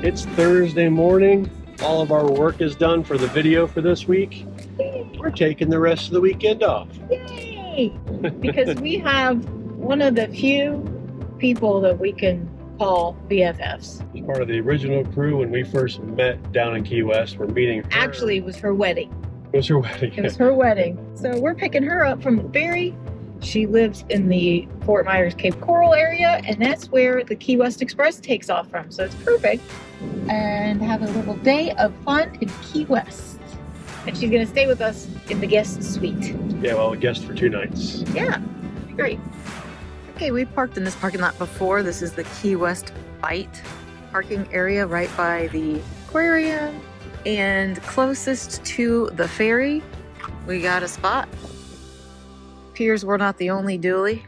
It's Thursday morning. All of our work is done for the video for this week. We're taking the rest of the weekend off. Yay! Because we have one of the few people that we can call BFFs. As part of the original crew when we first met down in Key West, we're meeting her. Actually, it was her wedding. It was her wedding. It was her wedding. So we're picking her up from the ferry. She lives in the Fort Myers Cape Coral area, and that's where the Key West Express takes off from. So it's perfect. And have a little day of fun in Key West. And she's going to stay with us in the guest suite. Yeah, well, a guest for 2 nights. Yeah, great. Okay, we parked in this parking lot before. This is the Key West Bight parking area right by the aquarium and closest to the ferry. We got a spot. Appears we're not the only dually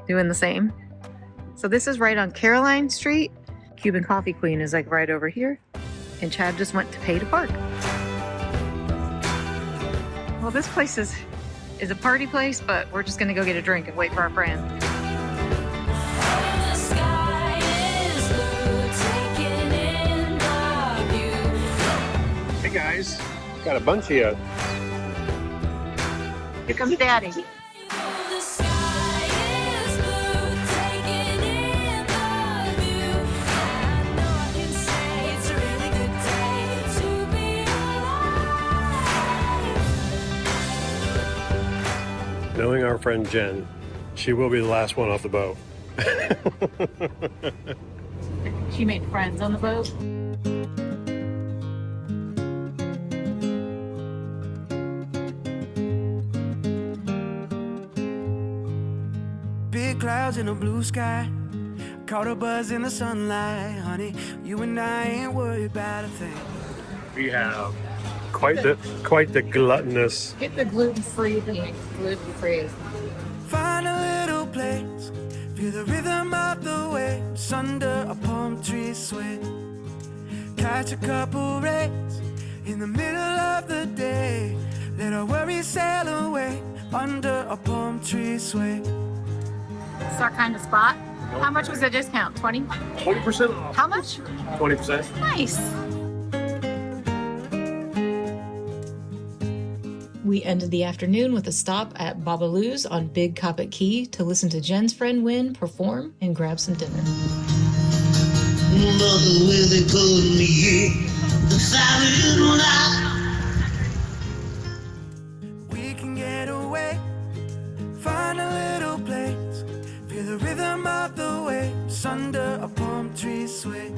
doing the same. So this is right on Caroline Street. Cuban Coffee Queen is like right over here. And Chad just went to pay to park. Well, this place is a party place, but we're just gonna go get a drink and wait for our friend. Hey guys, got a bunch of you. Here comes Daddy. Knowing our friend Jen, she will be the last one off the boat. She made friends on the boat. Big clouds in a blue sky, caught a buzz in the sunlight. Honey, you and I ain't worried about a thing. We have quite the gluttonous. Get the gluten-free thing. Gluten-free. Find a little place, feel the rhythm of the waves under a palm tree sway. Catch a couple rays in the middle of the day. Let our worries sail away under a palm tree sway. It's our kind of spot. How much was the discount? 20? 20% off. How much? 20%. Nice. We ended the afternoon with a stop at Babalu's on Big Coppet Key to listen to Jen's friend Wynn perform and grab some dinner. We can get away, find a little place, feel the rhythm of the waves under a palm tree sway.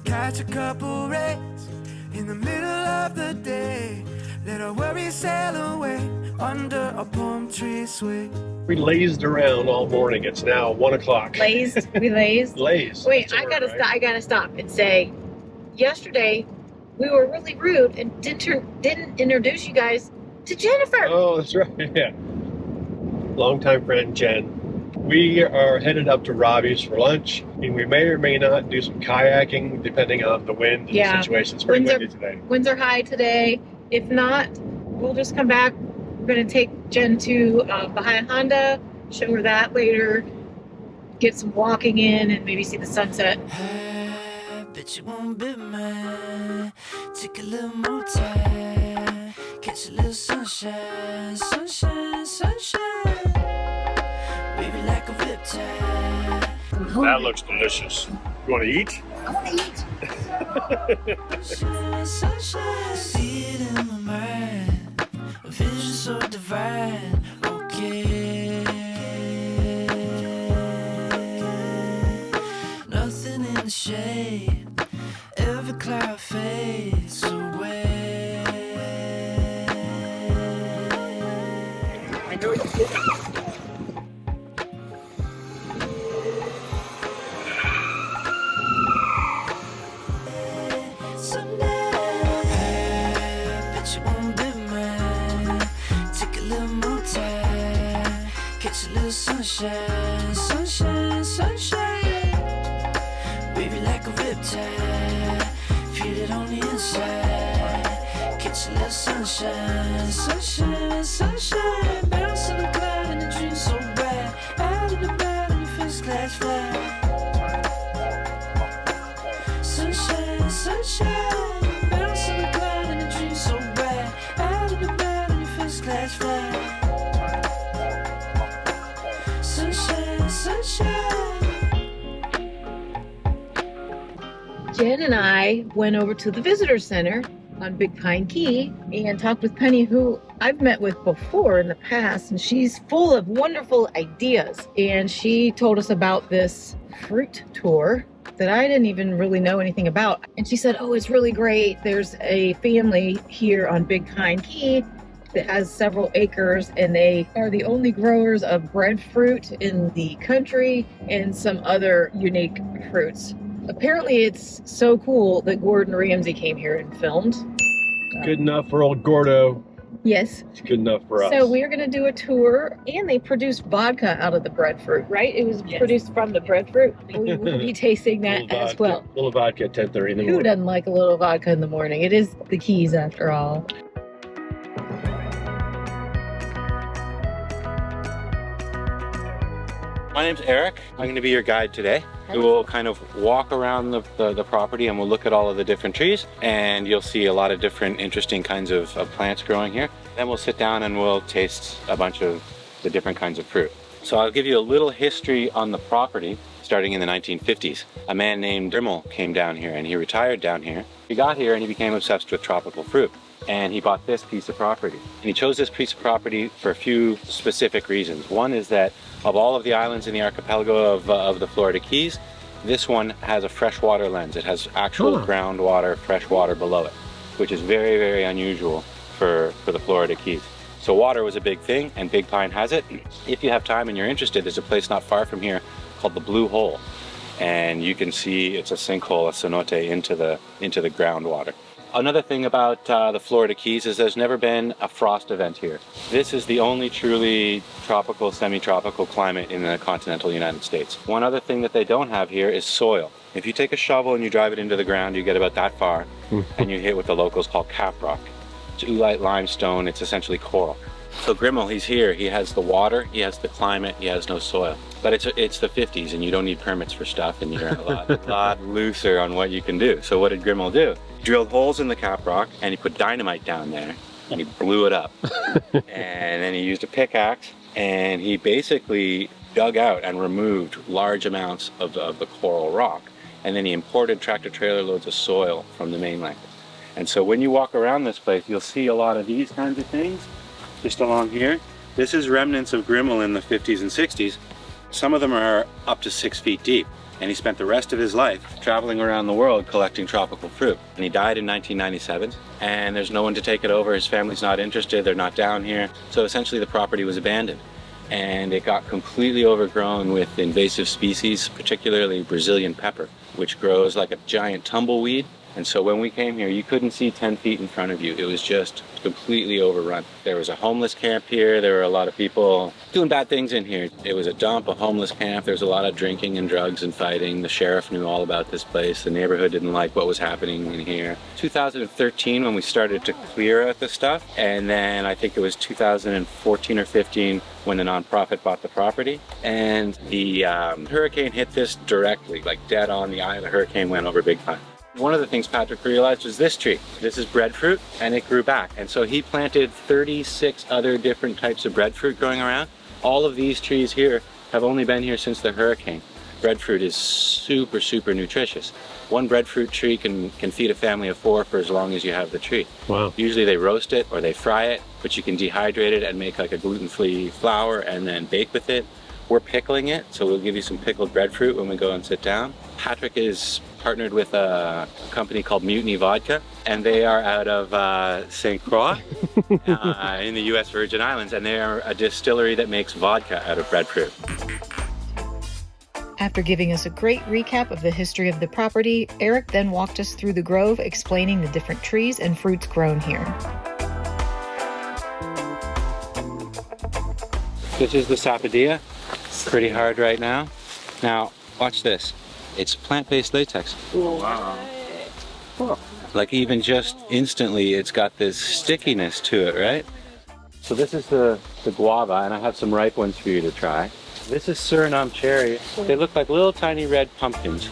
Catch a couple rays in the middle of the day. Let our worries sail away under a palm tree sway. We lazed around all morning. It's now 1 o'clock. Lazed? We lazed? Lazed. Wait, That's I the gotta word, right? I gotta stop and say, yesterday we were really rude and didn't introduce you guys to Jennifer. Oh, that's right. Yeah. Longtime friend Jen. We are headed up to Robbie's for lunch, and we may or may not do some kayaking depending on the wind and Yeah. the situation. It's pretty Winds windy today. Winds are high today. If not, we'll just come back. We're gonna take Jen to Bahia Honda, show her that later, get some walking in, and maybe see the sunset. I bet you won't be mine. Take a little more time. Catch a little sunshine, sunshine, sunshine. Wavy like a riptide. That looks delicious. You want to eat? I wanna eat. Sunshine, sunshine. See it in my mind. A vision so divine. Okay. Nothing in the shade. Every cloud fades away. I know you did. Sunshine, sunshine, sunshine. Wavy like a riptide. Feel it on the inside. Catch a little sunshine, sunshine, sunshine. Bounce in the cloud and the dream so bright. Out of the bed in your first class flight. Jen and I went over to the visitor center on Big Pine Key and talked with Penny, who I've met with before in the past, and she's full of wonderful ideas. And she told us about this fruit tour that I didn't even really know anything about. And she said, oh, it's really great. There's a family here on Big Pine Key that has several acres, and they are the only growers of breadfruit in the country and some other unique fruits. Apparently it's so cool that Gordon Ramsay came here and filmed. Good enough for old Gordo. Yes. It's good enough for us. So we're going to do a tour, and they produced vodka out of the breadfruit, right? It was produced from the breadfruit. We will be tasting that as well. A little vodka at 10:30 in the morning. Who doesn't like a little vodka in the morning? It is the Keys after all. My name's Eric. I'm going to be your guide today. We will kind of walk around the property, and we'll look at all of the different trees, and you'll see a lot of different interesting kinds of plants growing here. Then we'll sit down and we'll taste a bunch of the different kinds of fruit. So I'll give you a little history on the property. Starting in the 1950s, a man named Grimal came down here, and he retired down here. He got here and he became obsessed with tropical fruit, and he bought this piece of property. And he chose this piece of property for a few specific reasons. One is that of all of the islands in the archipelago of the Florida Keys, this one has a freshwater lens. It has actual groundwater, fresh water below it, which is very, very unusual for the Florida Keys. So water was a big thing, and Big Pine has it. If you have time and you're interested, there's a place not far from here called the Blue Hole, and you can see it's a sinkhole, a cenote into the groundwater. Another thing about the Florida Keys is there's never been a frost event here. This is the only truly tropical, semi-tropical climate in the continental United States. One other thing that they don't have here is soil. If you take a shovel and you drive it into the ground, you get about that far, and you hit what the locals call cap rock. It's oolite limestone, it's essentially coral. So Grimal, he's here, he has the water, he has the climate, he has no soil. But it's the 50s, and you don't need permits for stuff, and you're a lot looser on what you can do. So what did Grimal do? He drilled holes in the cap rock, and he put dynamite down there, and he blew it up. And then he used a pickaxe, and he basically dug out and removed large amounts of the coral rock. And then he imported tractor trailer loads of soil from the mainland. And so when you walk around this place, you'll see a lot of these kinds of things just along here. This is remnants of Grimal in the 50s and 60s. Some of them are up to 6 feet deep, and he spent the rest of his life traveling around the world collecting tropical fruit. And he died in 1997, and there's no one to take it over. His family's not interested, they're not down here. So essentially the property was abandoned, and it got completely overgrown with invasive species, particularly Brazilian pepper, which grows like a giant tumbleweed. And so when we came here, you couldn't see 10 feet in front of you. It was just completely overrun. There was a homeless camp here. There were a lot of people doing bad things in here. It was a dump, a homeless camp. There was a lot of drinking and drugs and fighting. The sheriff knew all about this place. The neighborhood didn't like what was happening in here. 2013 when we started to clear out the stuff. And then I think it was 2014 or 15 when the nonprofit bought the property. And the hurricane hit this directly, like dead on the eye of the hurricane went over Big Pine. One of the things Patrick realized was this tree. This is breadfruit, and it grew back. And so he planted 36 other different types of breadfruit growing around. All of these trees here have only been here since the hurricane. Breadfruit is super, super nutritious. One breadfruit tree can feed a family of 4 for as long as you have the tree. Wow. Usually they roast it or they fry it, but you can dehydrate it and make like a gluten-free flour and then bake with it. We're pickling it, so we'll give you some pickled breadfruit when we go and sit down. Patrick is partnered with a company called Mutiny Vodka, and they are out of St. Croix in the U.S. Virgin Islands, and they are a distillery that makes vodka out of breadfruit. After giving us a great recap of the history of the property, Eric then walked us through the grove, explaining the different trees and fruits grown here. This is the sapodilla. Pretty hard right now. Now, watch this. It's plant-based latex. Wow. Like even just instantly, it's got this stickiness to it, right? So this is the guava, and I have some ripe ones for you to try. This is Suriname cherry. They look like little tiny red pumpkins.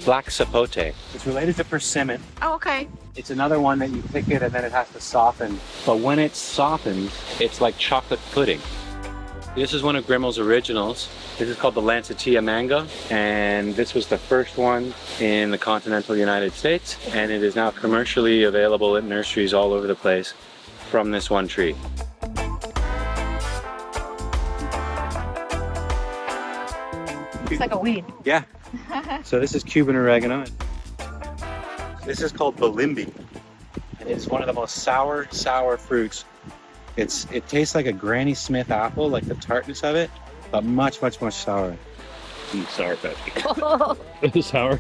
Black sapote. It's related to persimmon. Oh, okay. It's another one that you pick it and then it has to soften. But when it softens, it's like chocolate pudding. This is one of Grimal's originals. This is called the Lancetilla mango, and this was the first one in the continental United States, and it is now commercially available at nurseries all over the place from this one tree. It's like a weed. Yeah. So this is Cuban oregano. This is called balimbi. And it's one of the most sour fruits. It tastes like a Granny Smith apple, like the tartness of it, but much sour. Sour Patch. Sour.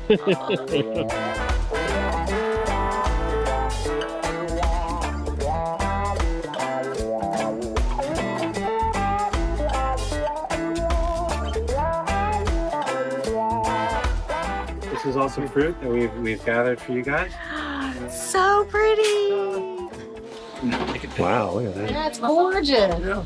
This is also fruit that we've gathered for you guys. So pretty. Wow, look at that. That's gorgeous. Yeah.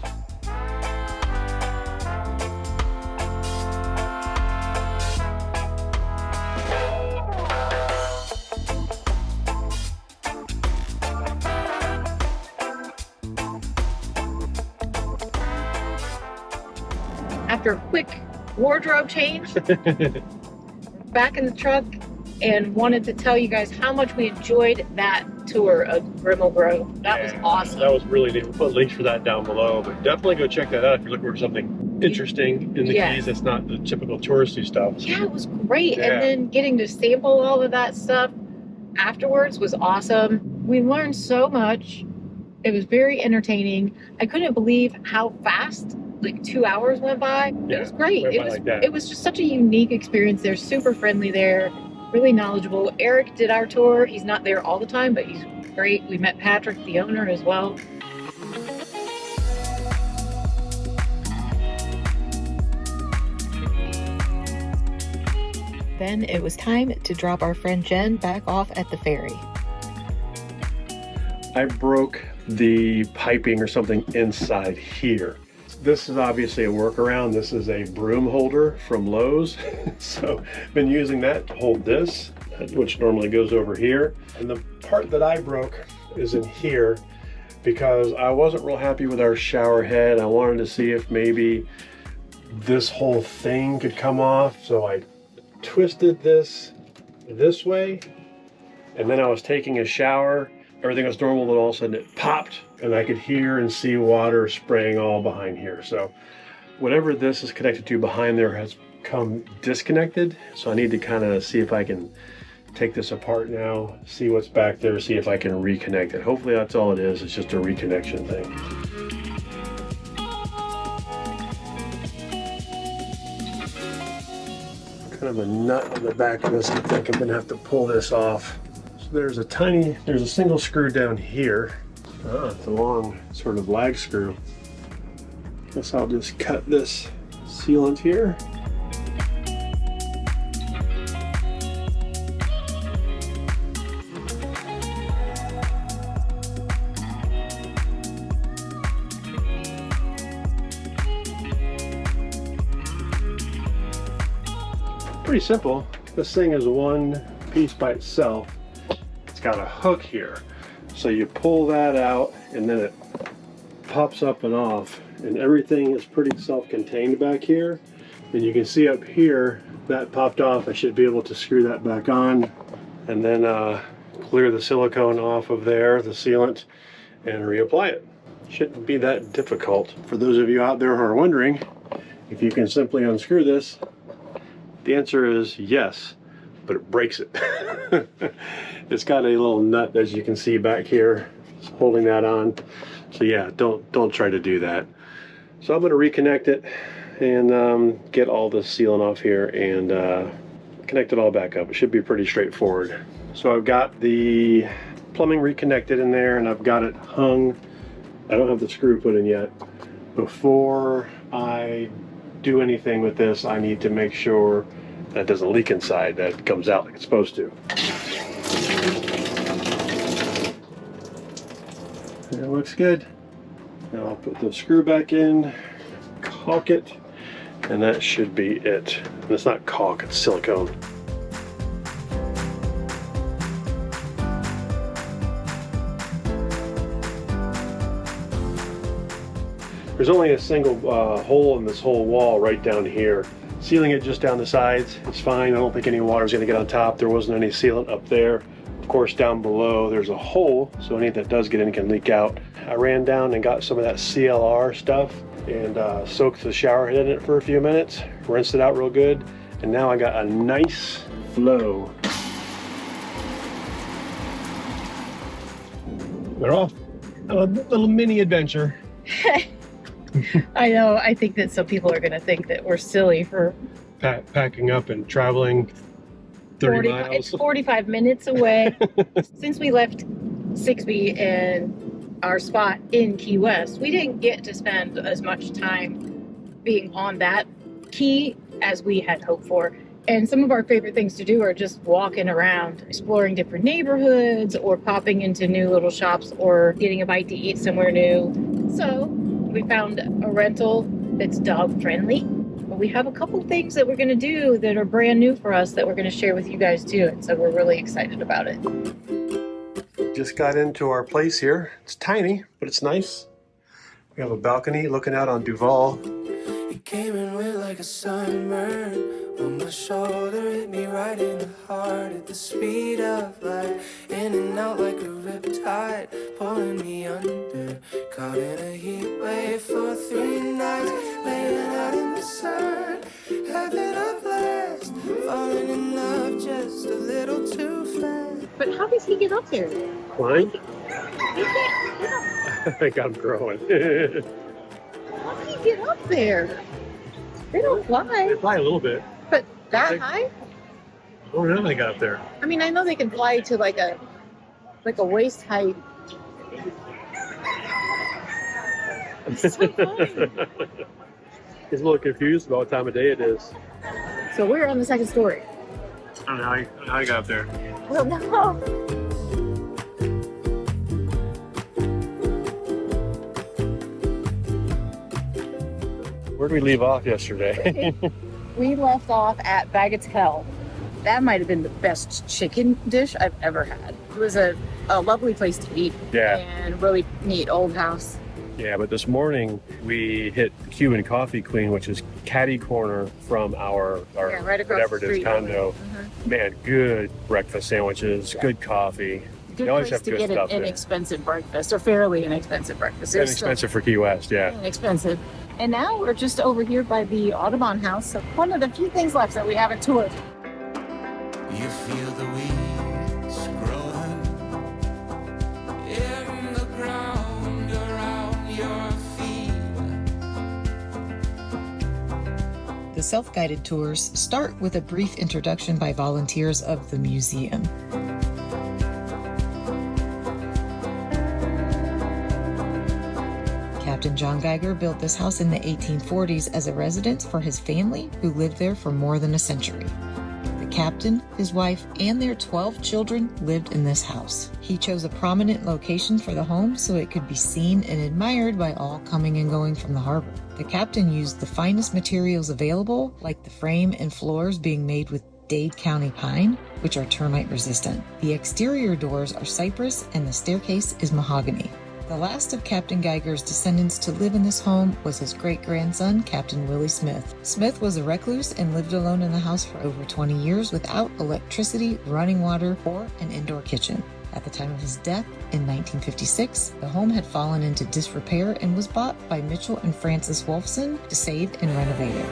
After a quick wardrobe change, back in the truck, and wanted to tell you guys how much we enjoyed that tour of Grimal Grove. That was awesome. That was really neat. We'll put links for that down below, but definitely go check that out if you're looking for something interesting in the Keys that's not the typical touristy stuff. Yeah, it was great. Yeah. And then getting to sample all of that stuff afterwards was awesome. We learned so much. It was very entertaining. I couldn't believe how fast like 2 hours went by. Yeah, it was great. it Was just such a unique experience. They're super friendly there, really knowledgeable. Eric did our tour. He's not there all the time, but he's great. We met Patrick, the owner, as well. Then it was time to drop our friend Jen back off at the ferry. I broke the piping or something inside here. This is obviously a workaround. This is a broom holder from Lowe's. So I've been using that to hold this, which normally goes over here. And the part that I broke is in here because I wasn't real happy with our shower head. I wanted to see if maybe this whole thing could come off. So I twisted this way, and then I was taking a shower. Everything was normal, and all of a sudden it popped, and I could hear and see water spraying all behind here. So whatever this is connected to behind there has come disconnected. So I need to kind of see if I can take this apart now, see what's back there, see if I can reconnect it. Hopefully that's all it is. It's just a reconnection thing. Kind of a nut on the back of this. I think I'm gonna have to pull this off. So there's a single screw down here. It's a long sort of lag screw. Guess I'll just cut this sealant here. Pretty simple. This thing is one piece by itself. It's got a hook here. So you pull that out and then it pops up and off, and everything is pretty self-contained back here. And you can see up here that popped off. I should be able to screw that back on and then clear the silicone off of there, the sealant, and reapply it. Shouldn't be that difficult. For those of you out there who are wondering if you can simply unscrew this, the answer is yes, but it breaks it. It's got a little nut, as you can see back here, holding that on. So yeah, don't try to do that. So I'm going to reconnect it and get all the sealant off here and connect it all back up. It should be pretty straightforward. So I've got the plumbing reconnected in there, and I've got it hung. I don't have the screw put in yet. Before I do anything with this, I need to make sure that it doesn't leak inside, that it comes out like it's supposed to. It looks good. Now I'll put the screw back in, caulk it, and that should be it. And it's not caulk, it's silicone. There's only a single hole in this whole wall right down here. Sealing it just down the sides is fine. I don't think any water is going to get on top. There wasn't any sealant up there. Of course, down below there's a hole, so any that does get in can leak out. I ran down and got some of that CLR stuff and soaked the shower head in it for a few minutes, rinsed it out real good, and now I got a nice flow. We're off on a little mini adventure. I know. I think that some people are going to think that we're silly for Packing up and traveling 30 miles. It's 45 minutes away. Since we left Sigsbee and our spot in Key West, we didn't get to spend as much time being on that key as we had hoped for. And some of our favorite things to do are just walking around, exploring different neighborhoods, or popping into new little shops, or getting a bite to eat somewhere new. So we found a rental that's dog friendly. But we have a couple things that we're going to do that are brand new for us that we're going to share with you guys too. And so we're really excited about it. Just got into our place here. It's tiny, but it's nice. We have a balcony looking out on Duval. You came in with like a sunburn. On my shoulder, hit me right in the heart at the speed of light. In and out like a riptide, pulling me under. Caught in a heat wave for 3 nights, laying out in the sun. Having a blast, falling in love just a little too fast. But how does he get up there? Climb? He can't get up. I think I'm growing. How do you get up there? They don't fly. They fly a little bit. But that high? I don't know how they got up there. I mean, I know they can fly to like a waist height. It's so funny. He's a little confused about what time of day it is. So we're on the second story. I don't know how I got up there. Well, no. Where did we leave off yesterday? We left off at Bagatelle. That might have been the best chicken dish I've ever had. It was a lovely place to eat. Yeah. And really neat old house. Yeah, but this morning we hit Cuban Coffee Queen, which is catty corner from our right across whatever the it is street. condo. Man, good breakfast sandwiches, Yeah. good coffee. Good They always place have to good get an stuff there. inexpensive breakfast, or fairly inexpensive breakfast. It's still Inexpensive for Key West, yeah. inexpensive. And now we're just over here by the Audubon House. So one of the few things left that we haven't toured. You feel the weeds growing in the ground around your feet. The self-guided tours start with a brief introduction by volunteers of the museum. Captain John Geiger built this house in the 1840s as a residence for his family, who lived there for more than a century. The captain, his wife, and their 12 children lived in this house. He chose a prominent location for the home so it could be seen and admired by all coming and going from the harbor. The captain used the finest materials available, like the frame and floors being made with Dade County pine, which are termite resistant. The exterior doors are cypress and the staircase is mahogany. The last of Captain Geiger's descendants to live in this home was his great-grandson, Captain Willie Smith. Smith was a recluse and lived alone in the house for over 20 years without electricity, running water, or an indoor kitchen. At the time of his death, in 1956, the home had fallen into disrepair and was bought by Mitchell and Francis Wolfson to save and renovate it.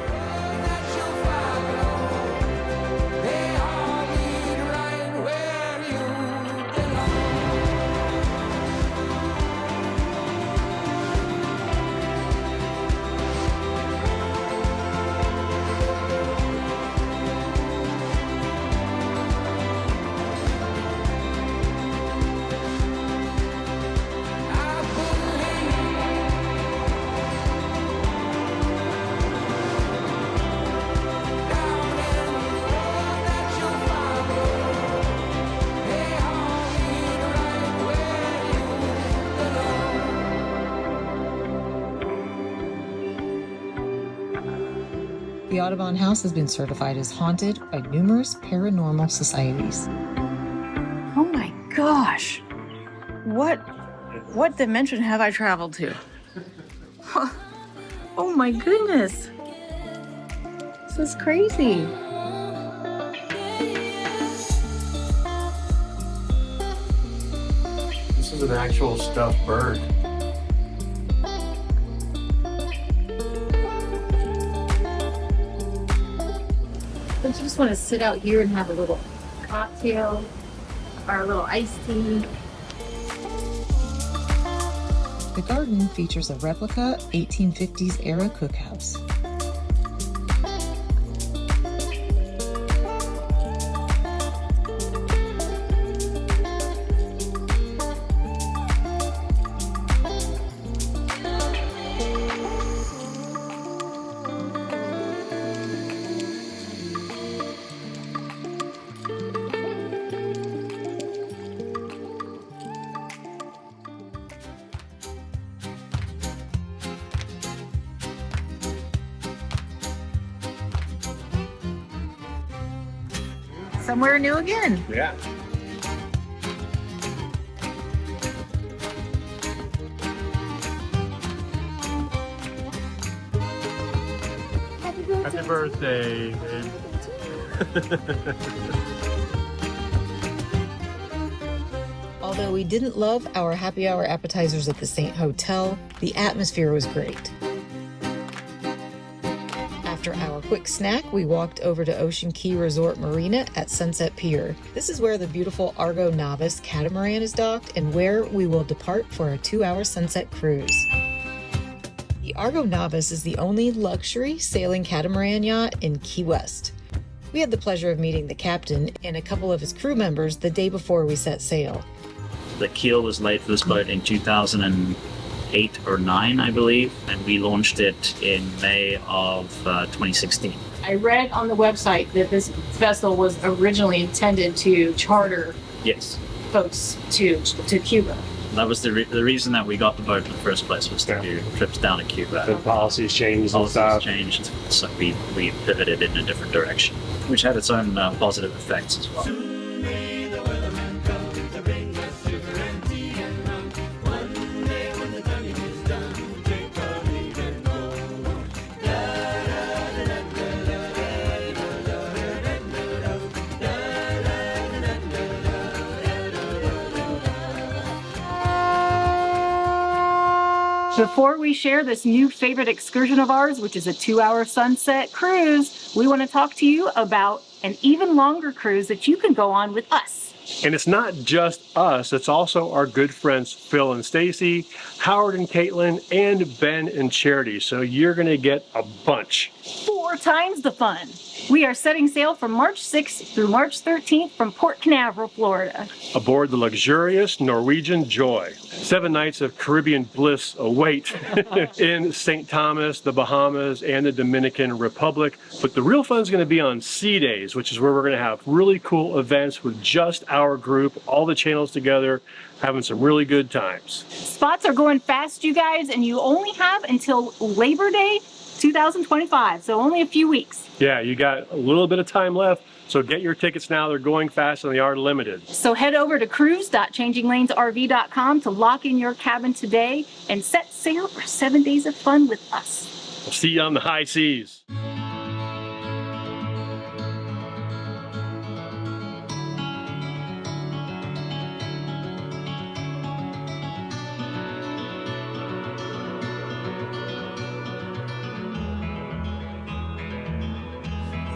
The Audubon House has been certified as haunted by numerous paranormal societies. Oh my gosh. What dimension have I traveled to? Oh my goodness. This is crazy. This is an actual stuffed bird. Don't you just want to sit out here and have a little cocktail or a little iced tea? The garden features a replica 1850s era cookhouse. Somewhere new again. Yeah. Happy birthday. Although we didn't love our happy hour appetizers at the Saint Hotel, the atmosphere was great. After our quick snack, we walked over to Ocean Key Resort Marina at Sunset Pier. This is where the beautiful Argo Navis catamaran is docked and where we will depart for a 2-hour sunset cruise. The Argo Navis is the only luxury sailing catamaran yacht in Key West. We had the pleasure of meeting the captain and a couple of his crew members the day before we set sail. The keel was laid for this boat in 2008 or 9, I believe, and we launched it in May of 2016. I read on the website that this vessel was originally intended to charter Yes, folks to Cuba. that was the reason that we got the boat in the first place, was to do trips down to The Cuba. policies changed and Policies stuff. changed, so we pivoted in a different direction, which had its own positive effects as well. Before we share this new favorite excursion of ours, which is a 2-hour sunset cruise, we want to talk to you about an even longer cruise that you can go on with us. And it's not just us, it's also our good friends Phil and Stacy, Howard and Caitlin, and Ben and Charity. So you're going to get a bunch. 4 times the fun. We are setting sail from March 6th through March 13th from Port Canaveral, Florida. Aboard the luxurious Norwegian Joy. 7 nights of Caribbean bliss await in St. Thomas, the Bahamas, and the Dominican Republic. But the real fun is going to be on Sea Days, which is where we're going to have really cool events with just our group, all the channels together, having some really good times. Spots are going fast, you guys, and you only have until Labor Day 2025, so only a few weeks. Yeah, you got a little bit of time left, so get your tickets now. They're going fast and they are limited. So head over to cruise.changinglanesrv.com to lock in your cabin today and set sail for 7 days of fun with us. We'll see you on the high seas.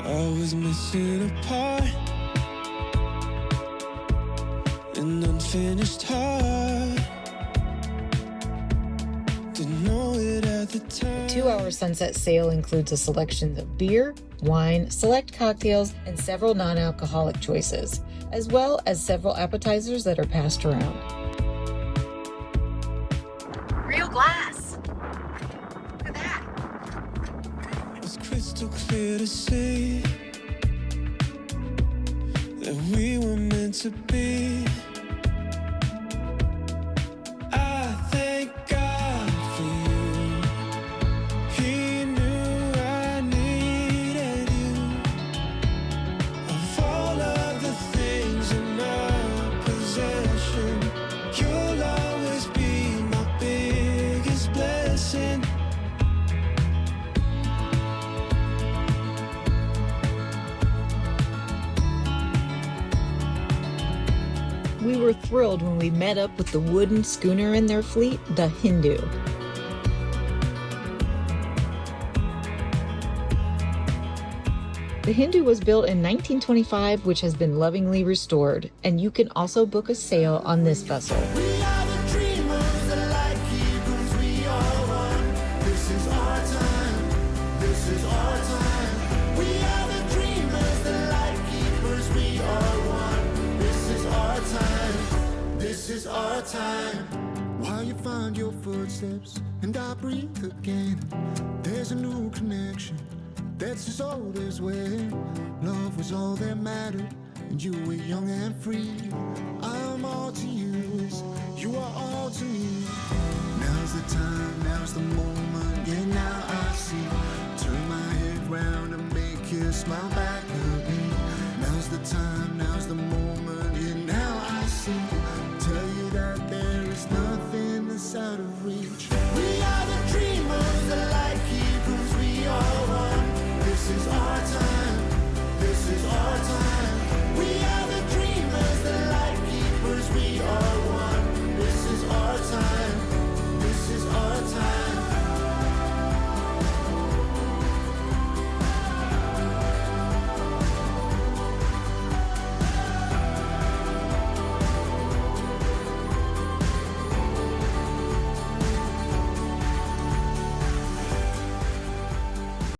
I was missing a part, an unfinished heart. Didn't know it at the time. The 2-hour sunset sail includes a selection of beer, wine, select cocktails, and several non-alcoholic choices, as well as several appetizers that are passed around. Real glass. Look at that. It's crystal clear to see that we were meant to be. I thank God for you. He knew I needed you. Of all of the things in my possession, you'll always be my biggest blessing. were thrilled when we met up with the wooden schooner in their fleet, the Hindu. The Hindu was built in 1925, which has been lovingly restored, and you can also book a sail on this vessel. We are the dreamers, the light keepers, we are one. This is our time, this is our time. We are the dreamers, the light keepers, we are one. This is our time, this is our time. While you find your footsteps and I breathe again, there's a new connection that's as old as when love was all that mattered and you were young and free. I'm all to you, you are all to me. Now's the time, now's the moment, yeah, now